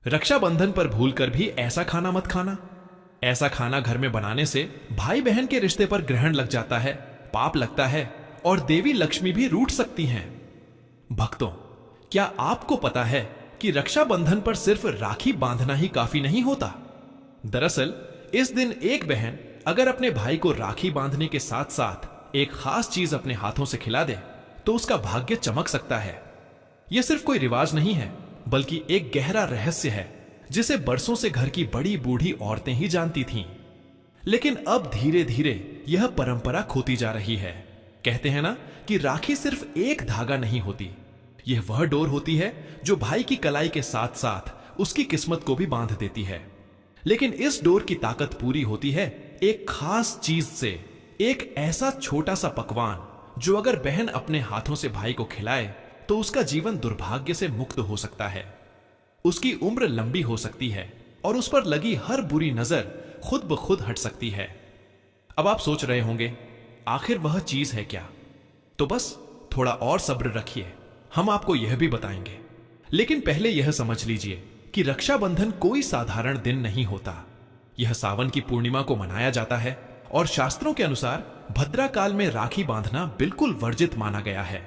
रक्षाबंधन पर भूलकर भी ऐसा खाना मत खाना। ऐसा खाना घर में बनाने से भाई बहन के रिश्ते पर ग्रहण लग जाता है, पाप लगता है और देवी लक्ष्मी भी रूठ सकती हैं। भक्तों, क्या आपको पता है कि रक्षाबंधन पर सिर्फ राखी बांधना ही काफी नहीं होता? दरअसल इस दिन एक बहन अगर अपने भाई को राखी बांधने के साथ साथ एक खास चीज अपने हाथों से खिला दे तो उसका भाग्य चमक सकता है। यह सिर्फ कोई रिवाज नहीं है, बल्कि एक गहरा रहस्य है जिसे बरसों से घर की बड़ी बूढ़ी औरतें ही जानती थीं। लेकिन अब धीरे धीरे यह परंपरा खोती जा रही है। कहते हैं ना कि राखी सिर्फ एक धागा नहीं होती, यह वह डोर होती है जो भाई की कलाई के साथ साथ उसकी किस्मत को भी बांध देती है। लेकिन इस डोर की ताकत पूरी होती है एक खास चीज से, एक ऐसा छोटा सा पकवान जो अगर बहन अपने हाथों से भाई को खिलाए तो उसका जीवन दुर्भाग्य से मुक्त हो सकता है, उसकी उम्र लंबी हो सकती है और उस पर लगी हर बुरी नजर खुद ब खुद हट सकती है। अब आप सोच रहे होंगे आखिर वह चीज है क्या? तो बस थोड़ा और सब्र रखिए, हम आपको यह भी बताएंगे। लेकिन पहले यह समझ लीजिए कि रक्षाबंधन कोई साधारण दिन नहीं होता। यह सावन की पूर्णिमा को मनाया जाता है और शास्त्रों के अनुसार भद्रा काल में राखी बांधना बिल्कुल वर्जित माना गया है।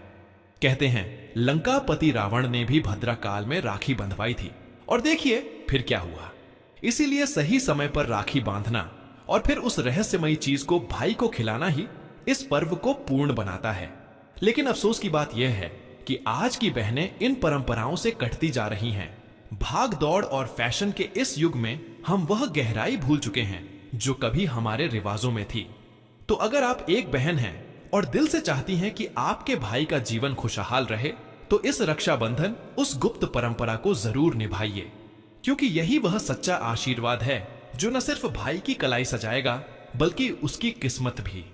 कहते हैं लंकापति रावण ने भी भद्रा काल में राखी बंधवाई थी और देखिए फिर क्या हुआ। इसीलिए सही समय पर राखी बांधना और फिर उस रहस्यमयी चीज को भाई को खिलाना ही इस पर्व को पूर्ण बनाता है। लेकिन अफसोस की बात यह है कि आज की बहनें इन परंपराओं से कटती जा रही हैं। भाग दौड़ और फैशन के इस युग में हम वह गहराई भूल चुके हैं जो कभी हमारे रिवाजों में थी। तो अगर आप एक बहन हैं और दिल से चाहती हैं कि आपके भाई का जीवन खुशहाल रहे तो इस रक्षाबंधन उस गुप्त परंपरा को जरूर निभाइए, क्योंकि यही वह सच्चा आशीर्वाद है जो न सिर्फ भाई की कलाई सजाएगा बल्कि उसकी किस्मत भी।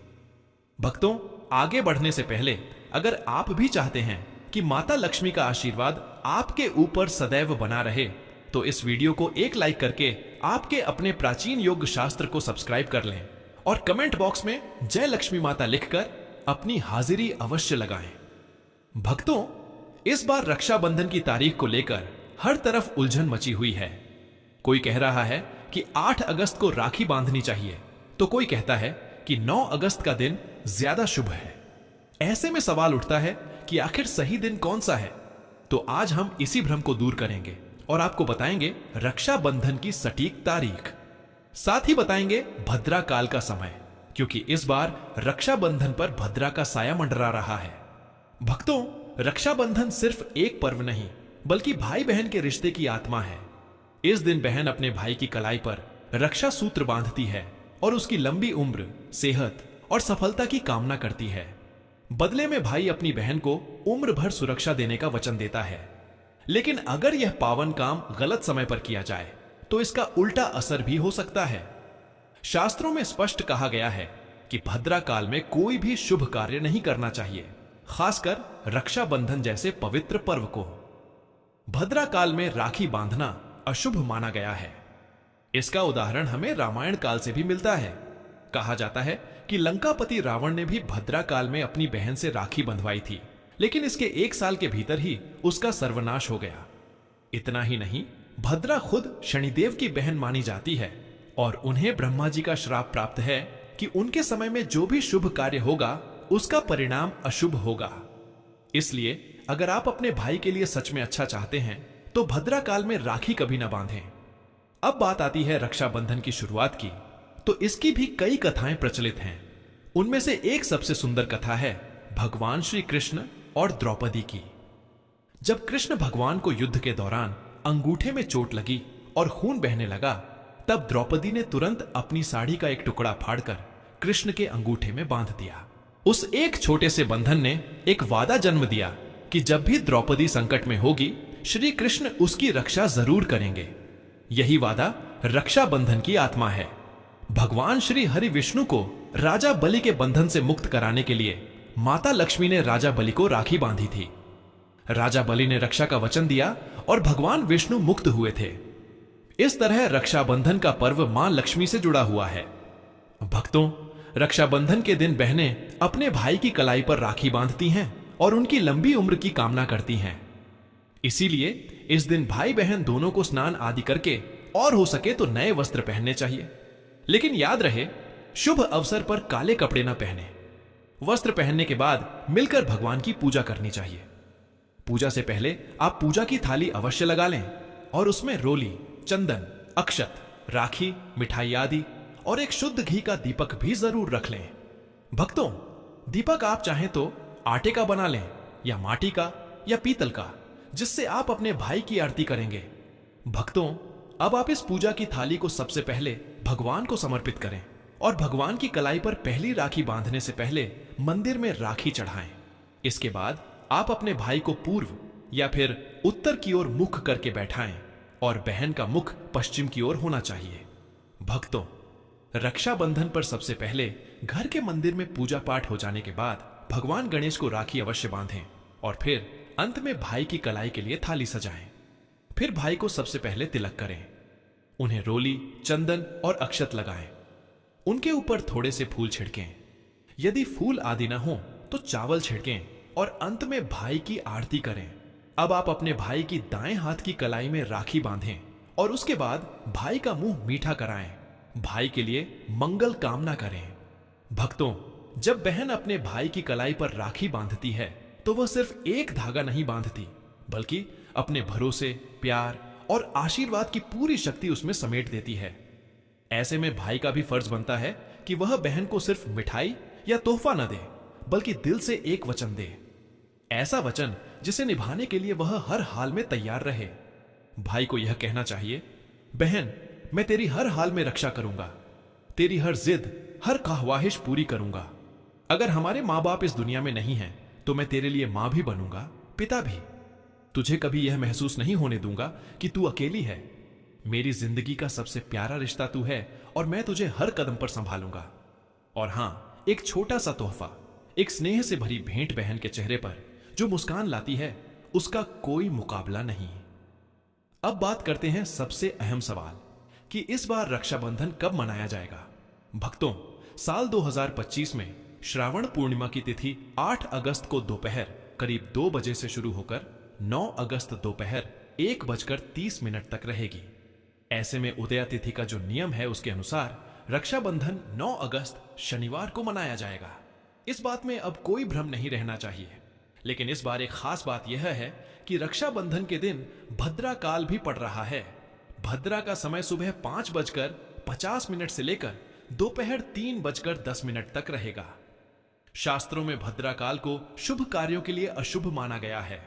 भक्तों, आगे बढ़ने से पहले अगर आप भी चाहते हैं कि माता लक्ष्मी का आशीर्वाद आपके ऊपर सदैव बना रहे तो इस वीडियो को एक लाइक करके आपके अपने प्राचीन योग शास्त्र को सब्सक्राइब कर लें और कमेंट बॉक्स में जय लक्ष्मी माता लिखकर अपनी हाजिरी अवश्य लगाएं। भक्तों, इस बार रक्षाबंधन की तारीख को लेकर हर तरफ उलझन मची हुई है। कोई कह रहा है कि 8 अगस्त को राखी बांधनी चाहिए, तो कोई कहता है कि 9 अगस्त का दिन ज्यादा शुभ है। ऐसे में सवाल उठता है कि आखिर सही दिन कौन सा है? तो आज हम इसी भ्रम को दूर करेंगे और आपको बताएंगे रक्षाबंधन की सटीक तारीख। साथ ही बताएंगे भद्रा काल का समय, क्योंकि इस बार रक्षाबंधन पर भद्रा का साया मंडरा रहा है। भक्तों, रक्षाबंधन सिर्फ एक पर्व नहीं बल्कि भाई बहन के रिश्ते की आत्मा है। इस दिन बहन अपने भाई की कलाई पर रक्षा सूत्र बांधती है और उसकी लंबी उम्र, सेहत और सफलता की कामना करती है। बदले में भाई अपनी बहन को उम्र भर सुरक्षा देने का वचन देता है। लेकिन अगर यह पावन काम गलत समय पर किया जाए तो इसका उल्टा असर भी हो सकता है। शास्त्रों में स्पष्ट कहा गया है कि भद्रा काल में कोई भी शुभ कार्य नहीं करना चाहिए, खासकर रक्षाबंधन जैसे पवित्र पर्व को। भद्रा काल में राखी बांधना अशुभ माना गया है। इसका उदाहरण हमें रामायण काल से भी मिलता है। कहा जाता है कि लंकापति रावण ने भी भद्रा काल में अपनी बहन से राखी बंधवाई थी, लेकिन इसके 1 साल के भीतर ही उसका सर्वनाश हो गया। इतना ही नहीं, भद्रा खुद शनिदेव की बहन मानी जाती है और उन्हें ब्रह्मा जी का श्राप प्राप्त है कि उनके समय में जो भी शुभ कार्य होगा उसका परिणाम अशुभ होगा। इसलिए अगर आप अपने भाई के लिए सच में अच्छा चाहते हैं तो भद्रा काल में राखी कभी ना बांधें। अब बात आती है रक्षाबंधन की शुरुआत की, तो इसकी भी कई कथाएं प्रचलित हैं। उनमें से एक सबसे सुंदर कथा है भगवान श्री कृष्ण और द्रौपदी की। जब कृष्ण भगवान को युद्ध के दौरान अंगूठे में चोट लगी और खून बहने लगा, तब द्रौपदी ने तुरंत अपनी साड़ी का एक टुकड़ा फाड़कर कृष्ण के अंगूठे में बांध दिया। उस एक छोटे से बंधन ने एक वादा जन्म दिया कि जब भी द्रौपदी संकट में होगी, श्री कृष्ण उसकी रक्षा जरूर करेंगे। यही वादा रक्षाबंधन की आत्मा है। भगवान श्री हरि विष्णु को राजा बलि के बंधन से मुक्त कराने के लिए माता लक्ष्मी ने राजा बलि को राखी बांधी थी। राजा बलि ने रक्षा का वचन दिया और भगवान विष्णु मुक्त हुए थे। इस तरह रक्षाबंधन का पर्व मां लक्ष्मी से जुड़ा हुआ है। भक्तों, रक्षाबंधन के दिन बहनें अपने भाई की कलाई पर राखी बांधती हैं और उनकी लंबी उम्र की कामना करती हैं। इसीलिए इस दिन भाई बहन दोनों को स्नान आदि करके और हो सके तो नए वस्त्र पहनने चाहिए। लेकिन याद रहे, शुभ अवसर पर काले कपड़े ना पहने। वस्त्र पहनने के बाद मिलकर भगवान की पूजा करनी चाहिए। पूजा से पहले आप पूजा की थाली अवश्य लगा लें और उसमें रोली, चंदन, अक्षत, राखी, मिठाई आदि और एक शुद्ध घी का दीपक भी जरूर रख लें। भक्तों, दीपक आप चाहें तो आटे का बना लें या माटी का या पीतल का, जिससे आप अपने भाई की आरती करेंगे। भक्तों, अब आप इस पूजा की थाली को सबसे पहले भगवान को समर्पित करें और भगवान की कलाई पर पहली राखी बांधने से पहले मंदिर में राखी चढ़ाएं। इसके बाद आप अपने भाई को पूर्व या फिर उत्तर की ओर मुख करके बैठाएं और बहन का मुख पश्चिम की ओर होना चाहिए। भक्तों, रक्षाबंधन पर सबसे पहले घर के मंदिर में पूजा पाठ हो जाने के बाद भगवान गणेश को राखी अवश्य बांधें और फिर अंत में भाई की कलाई के लिए थाली सजाएं। फिर भाई को सबसे पहले तिलक करें, उन्हें रोली, चंदन और अक्षत लगाएं। उनके ऊपर थोड़े से फूल छिड़कें। यदि फूल आदि ना हो तो चावल छिड़कें और अंत में भाई की आरती करें। अब आप अपने भाई की दाएं हाथ की कलाई में राखी बांधें और उसके बाद भाई का मुंह मीठा कराएं। भाई के लिए मंगल कामना करें। भक्तों, जब बहन अपने भाई की कलाई पर राखी बांधती है तो वह सिर्फ एक धागा नहीं बांधती, बल्कि अपने भरोसे, प्यार और आशीर्वाद की पूरी शक्ति उसमें समेट देती है। ऐसे में भाई का भी फर्ज बनता है कि वह बहन को सिर्फ मिठाई या तोहफा न दे, बल्कि दिल से एक वचन दे। ऐसा वचन जिसे निभाने के लिए वह हर हाल में तैयार रहे। भाई को यह कहना चाहिए, बहन, मैं तेरी हर हाल में रक्षा करूंगा, तेरी हर जिद, हर ख्वाहिश पूरी करूंगा। अगर हमारे माँ बाप इस दुनिया में नहीं हैं, तो मैं तेरे लिए मां भी बनूंगा, पिता भी। तुझे कभी यह महसूस नहीं होने दूंगा कि तू अकेली है। मेरी जिंदगी का सबसे प्यारा रिश्ता तू है और मैं तुझे हर कदम पर संभालूंगा। और हां, एक छोटा सा तोहफा, एक स्नेह से भरी भेंट बहन के चेहरे पर जो मुस्कान लाती है, उसका कोई मुकाबला नहीं। अब बात करते हैं सबसे अहम सवाल कि इस बार रक्षाबंधन कब मनाया जाएगा। भक्तों, साल 2025 में श्रावण पूर्णिमा की तिथि 8 अगस्त को दोपहर करीब 2 बजे से शुरू होकर 9 अगस्त दोपहर 1:30 तक रहेगी। ऐसे में उदया तिथि का जो नियम है उसके अनुसार रक्षाबंधन 9 अगस्त शनिवार को मनाया जाएगा। इस बात में अब कोई भ्रम नहीं रहना चाहिए। लेकिन इस बार एक खास बात यह है कि रक्षाबंधन के दिन भद्रा काल भी पड़ रहा है। भद्रा का समय सुबह 5:50 से लेकर दोपहर 3:10 तक रहेगा। शास्त्रों में भद्रा काल को शुभ कार्यों के लिए अशुभ माना गया है।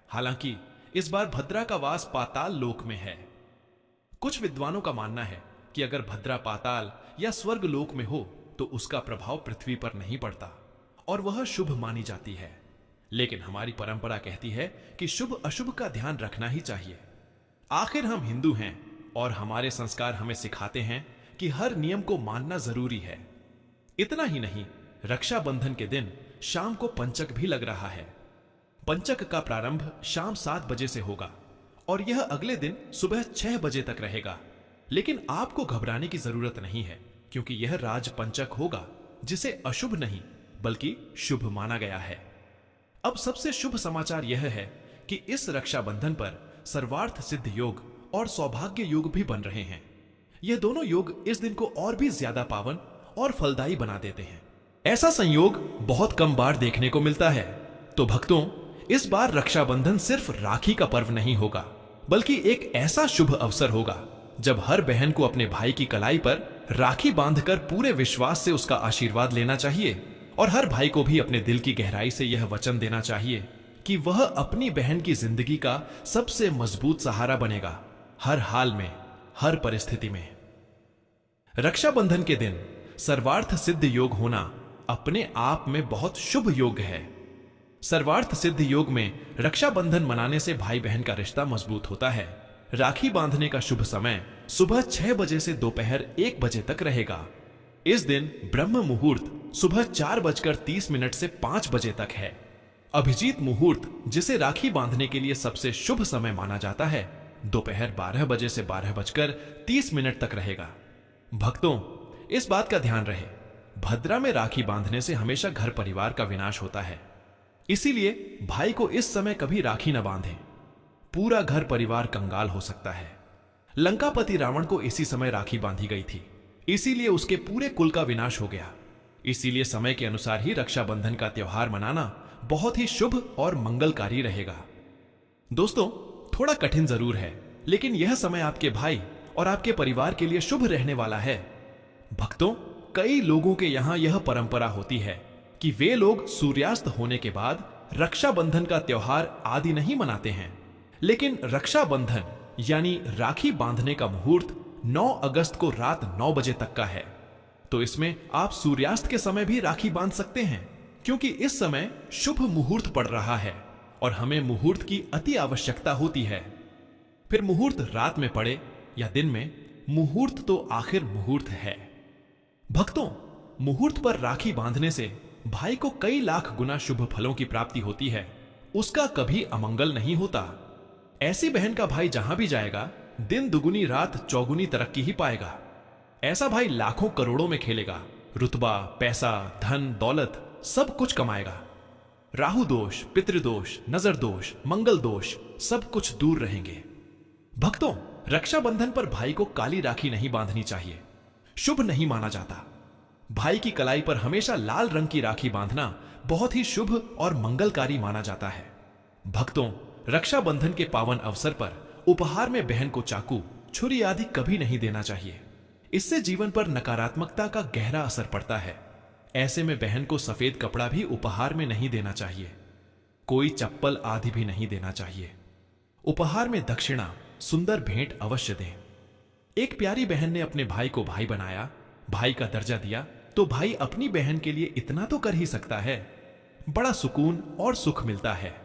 हालांकि इस बार भद्रा का वास पाताल लोक में है। कुछ विद्वानों का मानना है कि अगर भद्रा पाताल या स्वर्ग लोक में हो तो उसका प्रभाव पृथ्वी पर नहीं पड़ता और वह शुभ मानी जाती है। लेकिन हमारी परंपरा कहती है कि शुभ अशुभ का ध्यान रखना ही चाहिए। आखिर हम हिंदू हैं और हमारे संस्कार हमें सिखाते हैं कि हर नियम को मानना जरूरी है। इतना ही नहीं, रक्षाबंधन के दिन शाम को पंचक भी लग रहा है। पंचक का प्रारंभ शाम 7 बजे से होगा और यह अगले दिन सुबह 6 बजे तक रहेगा। लेकिन आपको घबराने की जरूरत नहीं है, क्योंकि यह राज पंचक होगा जिसे अशुभ नहीं बल्कि शुभ माना गया है। अब सबसे शुभ समाचार यह है कि इस रक्षाबंधन पर सर्वार्थ सिद्ध योग और सौभाग्य योग भी बन रहे हैं। यह दोनों योग इस दिन को और भी ज्यादा पावन और फलदायी बना देते हैं। ऐसा संयोग बहुत कम बार देखने को मिलता है। तो भक्तों, इस बार रक्षाबंधन सिर्फ राखी का पर्व नहीं होगा, बल्कि एक ऐसा शुभ अवसर होगा जब हर बहन को अपने भाई की कलाई पर राखी बांधकर पूरे विश्वास से उसका आशीर्वाद लेना चाहिए और हर भाई को भी अपने दिल की गहराई से यह वचन देना चाहिए कि वह अपनी बहन की जिंदगी का सबसे मजबूत सहारा बनेगा, हर हाल में, हर परिस्थिति में। रक्षाबंधन के दिन सर्वार्थ सिद्ध योग होना अपने आप में बहुत शुभ योग है। सर्वार्थ सिद्ध योग में रक्षाबंधन मनाने से भाई बहन का रिश्ता मजबूत होता है। राखी बांधने का शुभ समय सुबह 6 बजे से दोपहर 1 बजे तक रहेगा। इस दिन ब्रह्म मुहूर्त सुबह 4:30 से 5 बजे तक है। अभिजीत मुहूर्त, जिसे राखी बांधने के लिए सबसे शुभ समय माना जाता है, दोपहर 12 बजे से 12:30 तक रहेगा। भक्तों, इस बात का ध्यान रहे, भद्रा में राखी बांधने से हमेशा घर परिवार का विनाश होता है। इसीलिए भाई को इस समय कभी राखी न बांधें। पूरा घर परिवार कंगाल हो सकता है। लंकापति रावण को इसी समय राखी बांधी गई थी, इसीलिए उसके पूरे कुल का विनाश हो गया। इसीलिए समय के अनुसार ही रक्षाबंधन का त्योहार मनाना बहुत ही शुभ और मंगलकारी रहेगा। दोस्तों, थोड़ा कठिन जरूर है, लेकिन यह समय आपके भाई और आपके परिवार के लिए शुभ रहने वाला है। भक्तों, कई लोगों के यहां यह परंपरा होती है कि वे लोग सूर्यास्त होने के बाद रक्षाबंधन का त्योहार आदि नहीं मनाते हैं, लेकिन रक्षाबंधन यानी राखी बांधने का मुहूर्त 9 अगस्त को रात 9 बजे तक का है। तो इसमें आप सूर्यास्त के समय भी राखी बांध सकते हैं, क्योंकि इस समय शुभ मुहूर्त पड़ रहा है और हमें मुहूर्त की अति आवश्यकता होती है। फिर मुहूर्त रात में पड़े या दिन में, मुहूर्त तो आखिर मुहूर्त है। भक्तों, मुहूर्त पर राखी बांधने से भाई को कई लाख गुना शुभ फलों की प्राप्ति होती है, उसका कभी अमंगल नहीं होता। ऐसी बहन का भाई जहां भी जाएगा, दिन दुगुनी रात चौगुनी तरक्की ही पाएगा। ऐसा भाई लाखों करोड़ों में खेलेगा, रुतबा, पैसा, धन, दौलत सब कुछ कमाएगा। राहु दोष, पितृदोष, नजर दोष, मंगल दोष सब कुछ दूर रहेंगे। भक्तों, रक्षाबंधन पर भाई को काली राखी नहीं बांधनी चाहिए, शुभ नहीं माना जाता। भाई की कलाई पर हमेशा लाल रंग की राखी बांधना बहुत ही शुभ और मंगलकारी माना जाता है। भक्तों, रक्षाबंधन के पावन अवसर पर उपहार में बहन को चाकू, छुरी आदि कभी नहीं देना चाहिए। इससे जीवन पर नकारात्मकता का गहरा असर पड़ता है। ऐसे में बहन को सफेद कपड़ा भी उपहार में नहीं देना चाहिए। कोई चप्पल आदि भी नहीं देना चाहिए। उपहार में दक्षिणा, सुंदर भेंट अवश्य दें। एक प्यारी बहन ने अपने भाई को भाई बनाया, भाई का दर्जा दिया, तो भाई अपनी बहन के लिए इतना तो कर ही सकता है। बड़ा सुकून और सुख मिलता है।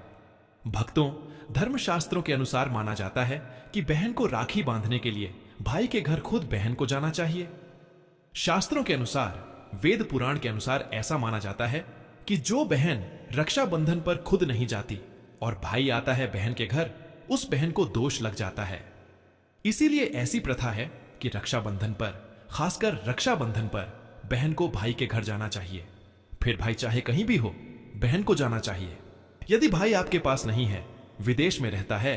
भक्तों, धर्मशास्त्रों के अनुसार माना जाता है कि बहन को राखी बांधने के लिए भाई के घर खुद बहन को जाना चाहिए। शास्त्रों के अनुसार, वेद पुराण के अनुसार ऐसा माना जाता है कि जो बहन रक्षाबंधन पर खुद नहीं जाती और भाई आता है बहन के घर, उस बहन को दोष लग जाता है। इसीलिए ऐसी प्रथा है कि रक्षाबंधन पर, खासकर रक्षाबंधन पर, बहन को भाई के घर जाना चाहिए। फिर भाई चाहे कहीं भी हो, बहन को जाना चाहिए। यदि भाई आपके पास नहीं है, विदेश में रहता है,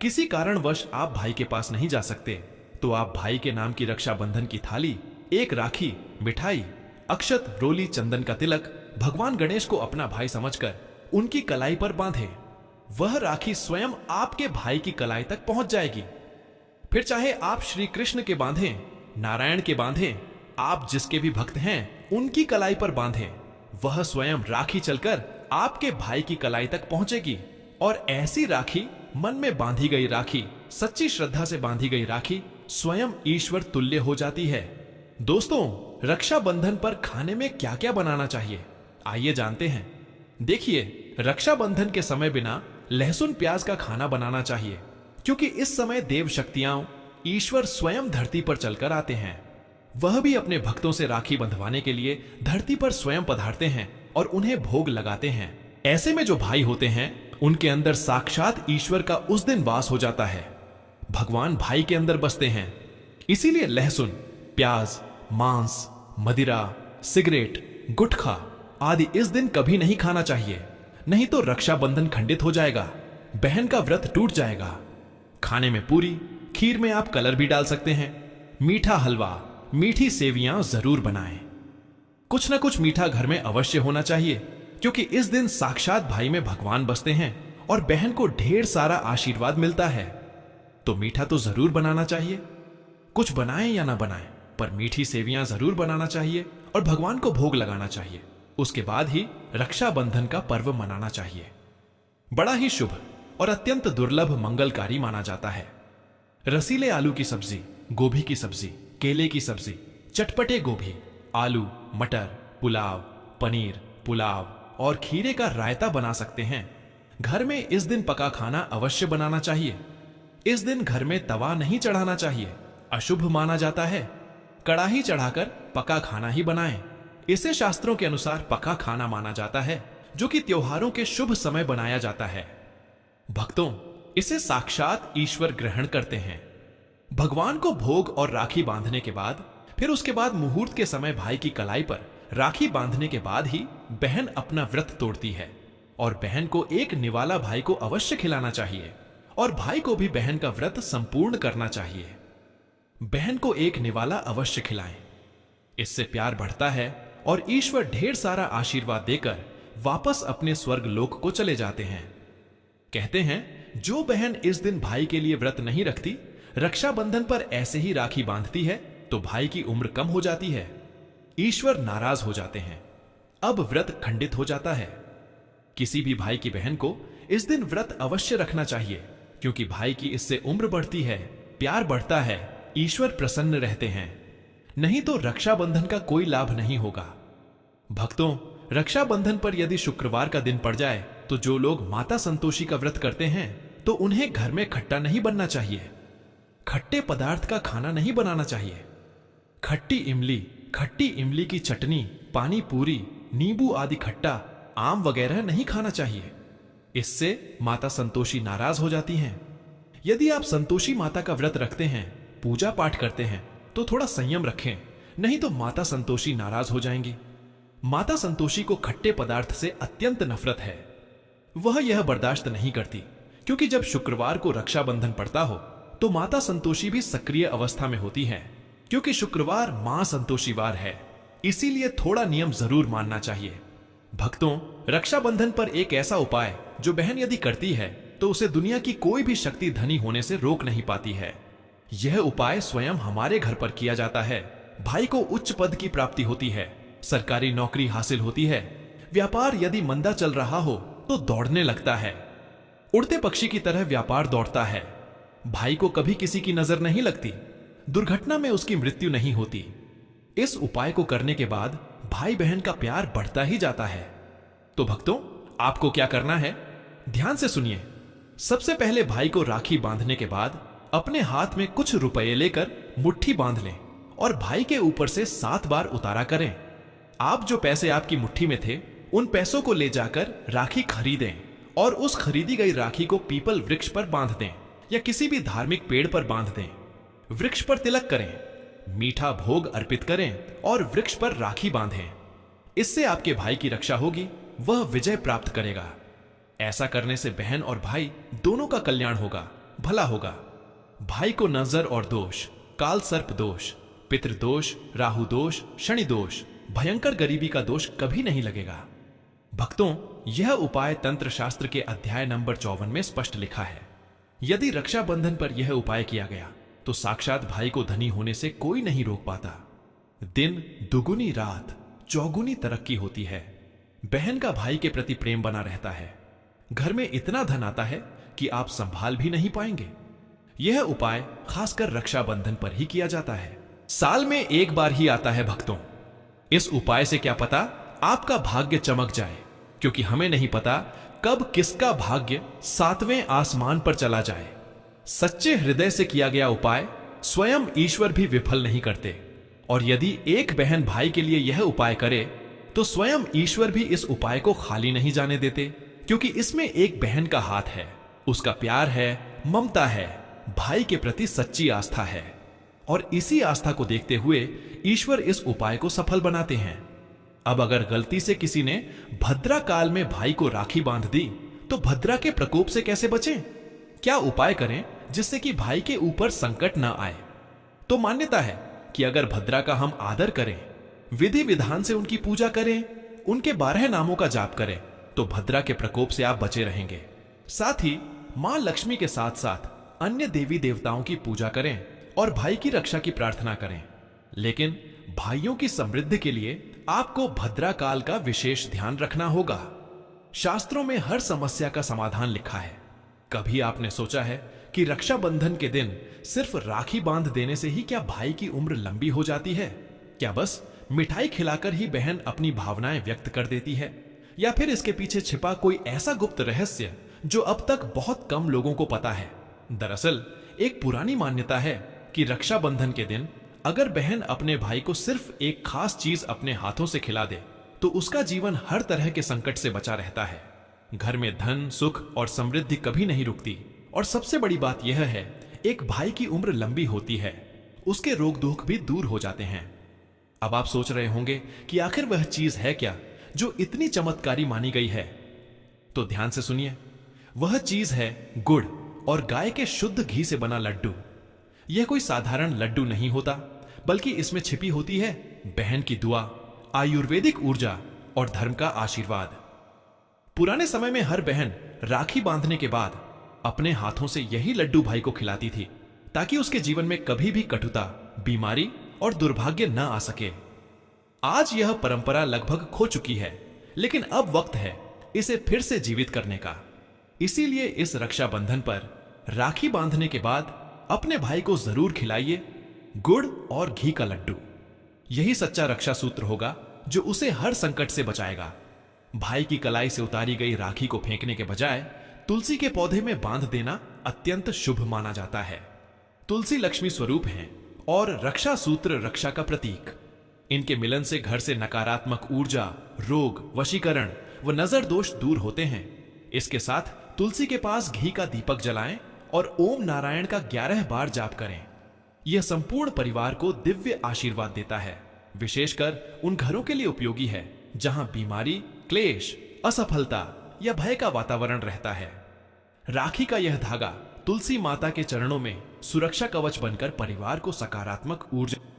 किसी कारणवश आप भाई के पास नहीं जा सकते, तो आप भाई के नाम की रक्षाबंधन की थाली, एक राखी, मिठाई, अक्षत, रोली, चंदन का तिलक भगवान गणेश को अपना भाई समझकर उनकी कलाई पर बांधे। वह राखी स्वयं आपके भाई की कलाई तक पहुंच जाएगी। फिर चाहे आप श्री कृष्ण के बांधें, नारायण के बांधें, आप जिसके भी भक्त हैं उनकी कलाई पर बांधें, वह स्वयं राखी चलकर आपके भाई की कलाई तक पहुंचेगी। और ऐसी राखी, मन में बांधी गई राखी, सच्ची श्रद्धा से बांधी गई राखी स्वयं ईश्वर तुल्य हो जाती है। दोस्तों, रक्षाबंधन पर खाने में क्या क्या बनाना चाहिए, आइए जानते हैं। देखिए, रक्षाबंधन के समय बिना लहसुन प्याज का खाना बनाना चाहिए, क्योंकि इस समय देव शक्तियां, ईश्वर स्वयं धरती पर चलकर आते हैं। वह भी अपने भक्तों से राखी बंधवाने के लिए धरती पर स्वयं पधारते हैं और उन्हें भोग लगाते हैं। ऐसे में जो भाई होते हैं, उनके अंदर साक्षात ईश्वर का उस दिन वास हो जाता है। भगवान भाई के अंदर बसते हैं। इसीलिए लहसुन, प्याज, मांस, मदिरा, सिगरेट, गुटखा आदि इस दिन कभी नहीं खाना चाहिए, नहीं तो रक्षाबंधन खंडित हो जाएगा, बहन का व्रत टूट जाएगा। खाने में पूरी, खीर में आप कलर भी डाल सकते हैं। मीठा हलवा, मीठी सेवियां जरूर बनाएं। कुछ ना कुछ मीठा घर में अवश्य होना चाहिए, क्योंकि इस दिन साक्षात भाई में भगवान बसते हैं और बहन को ढेर सारा आशीर्वाद मिलता है। तो मीठा तो जरूर बनाना चाहिए। कुछ बनाएं या ना बनाएं, पर मीठी सेवियां जरूर बनाना चाहिए और भगवान को भोग लगाना चाहिए। उसके बाद ही रक्षाबंधन का पर्व मनाना चाहिए। बड़ा ही शुभ और अत्यंत दुर्लभ मंगलकारी माना जाता है। रसीले आलू की सब्जी, गोभी की सब्जी, केले की सब्जी, चटपटे गोभी, आलू, मटर, पुलाव, पनीर, पुलाव और खीरे का रायता बना सकते हैं। घर में इस दिन पका खाना अवश्य बनाना चाहिए। इस दिन घर में तवा नहीं चढ़ाना चाहिए, अशुभ माना जाता है। कड़ाही चढ़ाकर पका खाना ही बनाएं। इसे शास्त्रों के अनुसार पका खाना माना जाता है, जो कि त्योहारों के शुभ समय बनाया जाता है। भक्तों, इसे साक्षात ईश्वर ग्रहण करते हैं। भगवान को भोग और राखी बांधने के बाद, फिर उसके बाद मुहूर्त के समय भाई की कलाई पर राखी बांधने के बाद ही बहन अपना व्रत तोड़ती है और बहन को एक निवाला भाई को अवश्य खिलाना चाहिए और भाई को भी बहन का व्रत संपूर्ण करना चाहिए। बहन को एक निवाला अवश्य खिलाएं। इससे प्यार बढ़ता है और ईश्वर ढेर सारा आशीर्वाद देकर वापस अपने स्वर्ग लोक को चले जाते हैं। कहते हैं जो बहन इस दिन भाई के लिए व्रत नहीं रखती, रक्षाबंधन पर ऐसे ही राखी बांधती है, तो भाई की उम्र कम हो जाती है, ईश्वर नाराज हो जाते हैं, अब व्रत खंडित हो जाता है। किसी भी भाई की बहन को इस दिन व्रत अवश्य रखना चाहिए, क्योंकि भाई की इससे उम्र बढ़ती है, प्यार बढ़ता है, ईश्वर प्रसन्न रहते हैं। नहीं तो रक्षाबंधन का कोई लाभ नहीं होगा। भक्तों, रक्षाबंधन पर यदि शुक्रवार का दिन पड़ जाए तो जो लोग माता संतोषी का व्रत करते हैं तो उन्हें घर में खट्टा नहीं बनना चाहिए, खट्टे पदार्थ का खाना नहीं बनाना चाहिए। खट्टी इमली की चटनी, पानी पूरी, नींबू आदि खट्टा, आम वगैरह नहीं खाना चाहिए। इससे माता संतोषी नाराज हो जाती हैं। यदि आप संतोषी माता का व्रत रखते हैं, पूजा पाठ करते हैं, तो थोड़ा संयम रखें, नहीं तो माता संतोषी नाराज हो जाएंगी। माता संतोषी को खट्टे पदार्थ से अत्यंत नफरत है। वह यह बर्दाश्त नहीं करती, क्योंकि जब शुक्रवार को रक्षाबंधन पड़ता हो तो माता संतोषी भी सक्रिय अवस्था में होती है, क्योंकि शुक्रवार मां संतोषीवार है। इसीलिए थोड़ा नियम जरूर मानना चाहिए। भक्तों, रक्षाबंधन पर एक ऐसा उपाय जो बहन यदि करती है तो उसे दुनिया की कोई भी शक्ति धनी होने से रोक नहीं पाती है। यह उपाय स्वयं हमारे घर पर किया जाता है। भाई को उच्च पद की प्राप्ति होती है, सरकारी नौकरी हासिल होती है, व्यापार यदि मंदा चल रहा हो तो दौड़ने लगता है, उड़ते पक्षी की तरह व्यापार दौड़ता है। भाई को कभी किसी की नजर नहीं लगती, दुर्घटना में उसकी मृत्यु नहीं होती। इस उपाय को करने के बाद भाई बहन का प्यार बढ़ता ही जाता है। तो भक्तों, आपको क्या करना है, ध्यान से सुनिए। सबसे पहले भाई को राखी बांधने के बाद अपने हाथ में कुछ रुपए लेकर मुट्ठी बांध लें और भाई के ऊपर से 7 बार उतारा करें। आप जो पैसे आपकी मुट्ठी में थे, उन पैसों को ले जाकर राखी खरीदें और उस खरीदी गई राखी को पीपल वृक्ष पर बांध दें या किसी भी धार्मिक पेड़ पर बांध दें। वृक्ष पर तिलक करें, मीठा भोग अर्पित करें और वृक्ष पर राखी बांधें। इससे आपके भाई की रक्षा होगी, वह विजय प्राप्त करेगा। ऐसा करने से बहन और भाई दोनों का कल्याण होगा, भला होगा। भाई को नजर और दोष, काल सर्प दोष, पितृदोष, राहु दोष, शनि दोष, भयंकर गरीबी का दोष कभी नहीं लगेगा। भक्तों, यह उपाय तंत्र शास्त्र के अध्याय नंबर 54 में स्पष्ट लिखा है। यदि रक्षाबंधन पर यह उपाय किया गया तो साक्षात भाई को धनी होने से कोई नहीं रोक पाता। दिन दुगुनी, रात चौगुनी तरक्की होती है। बहन का भाई के प्रति प्रेम बना रहता है। घर में इतना धन आता है कि आप संभाल भी नहीं पाएंगे। यह उपाय खासकर रक्षाबंधन पर ही किया जाता है। साल में एक बार ही आता है भक्तों। इस उपाय से क्या पता आपका भाग्य चमक जाए, क्योंकि हमें नहीं पता कब किसका भाग्य 7वें आसमान पर चला जाए। सच्चे हृदय से किया गया उपाय स्वयं ईश्वर भी विफल नहीं करते, और यदि एक बहन भाई के लिए यह उपाय करे तो स्वयं ईश्वर भी इस उपाय को खाली नहीं जाने देते, क्योंकि इसमें एक बहन का हाथ है, उसका प्यार है, ममता है, भाई के प्रति सच्ची आस्था है। और इसी आस्था को देखते हुए ईश्वर इस उपाय को सफल बनाते हैं। अब अगर गलती से किसी ने भद्रा काल में भाई को राखी बांध दी तो भद्रा के प्रकोप से कैसे बचें? क्या उपाय करें जिससे कि भाई के ऊपर संकट न आए? तो मान्यता है कि अगर भद्रा का हम आदर करें, विधि विधान से उनकी पूजा करें, उनके 12 नामों का जाप करें, तो भद्रा के प्रकोप से आप बचे रहेंगे। साथ ही मां लक्ष्मी के साथ साथ अन्य देवी देवताओं की पूजा करें और भाई की रक्षा की प्रार्थना करें। लेकिन भाइयों की समृद्धि के लिए आपको भद्रा काल का विशेष ध्यान रखना होगा। शास्त्रों में हर समस्या का समाधान लिखा है। कभी आपने सोचा है कि रक्षाबंधन के दिन सिर्फ राखी बांध देने से ही क्या भाई की उम्र लंबी हो जाती है? क्या बस मिठाई खिलाकर ही बहन अपनी भावनाएं व्यक्त कर देती है? या फिर इसके पीछे छिपा कोई ऐसा गुप्त रहस्य जो अब तक बहुत कम लोगों को पता है? दरअसल एक पुरानी मान्यता है कि रक्षाबंधन के दिन अगर बहन अपने भाई को सिर्फ एक खास चीज अपने हाथों से खिला दे तो उसका जीवन हर तरह के संकट से बचा रहता है। घर में धन, सुख और समृद्धि कभी नहीं रुकती। और सबसे बड़ी बात यह है, एक भाई की उम्र लंबी होती है, उसके रोग दुख भी दूर हो जाते हैं। अब आप सोच रहे होंगे कि आखिर वह चीज है क्या जो इतनी चमत्कारी मानी गई है? तो ध्यान से सुनिए। वह चीज है गुड़ और गाय के शुद्ध घी से बना लड्डू। यह कोई साधारण लड्डू नहीं होता, बल्कि इसमें छिपी होती है बहन की दुआ, आयुर्वेदिक ऊर्जा और धर्म का आशीर्वाद। पुराने समय में हर बहन राखी बांधने के बाद अपने हाथों से यही लड्डू भाई को खिलाती थी, ताकि उसके जीवन में कभी भी कटुता, बीमारी और दुर्भाग्य न आ सके। आज यह परंपरा लगभग खो चुकी है, लेकिन अब वक्त है इसे फिर से जीवित करने का। इसीलिए इस रक्षाबंधन पर राखी बांधने के बाद अपने भाई को जरूर खिलाइए गुड़ और घी का लड्डू। यही सच्चा रक्षा सूत्र होगा जो उसे हर संकट से बचाएगा। भाई की कलाई से उतारी गई राखी को फेंकने के बजाय तुलसी के पौधे में बांध देना अत्यंत शुभ माना जाता है। तुलसी लक्ष्मी स्वरूप हैं और रक्षा सूत्र रक्षा का प्रतीक। इनके मिलन से घर से नकारात्मक ऊर्जा, रोग, वशीकरण व नजर दोष दूर होते हैं। इसके साथ तुलसी के पास घी का दीपक जलाएं और ओम नारायण का 11 बार जाप करें। यह संपूर्ण परिवार को दिव्य आशीर्वाद देता है। विशेषकर उन घरों के लिए उपयोगी है जहां बीमारी, क्लेश, असफलता या भय का वातावरण रहता है। राखी का यह धागा तुलसी माता के चरणों में सुरक्षा कवच बनकर परिवार को सकारात्मक ऊर्जा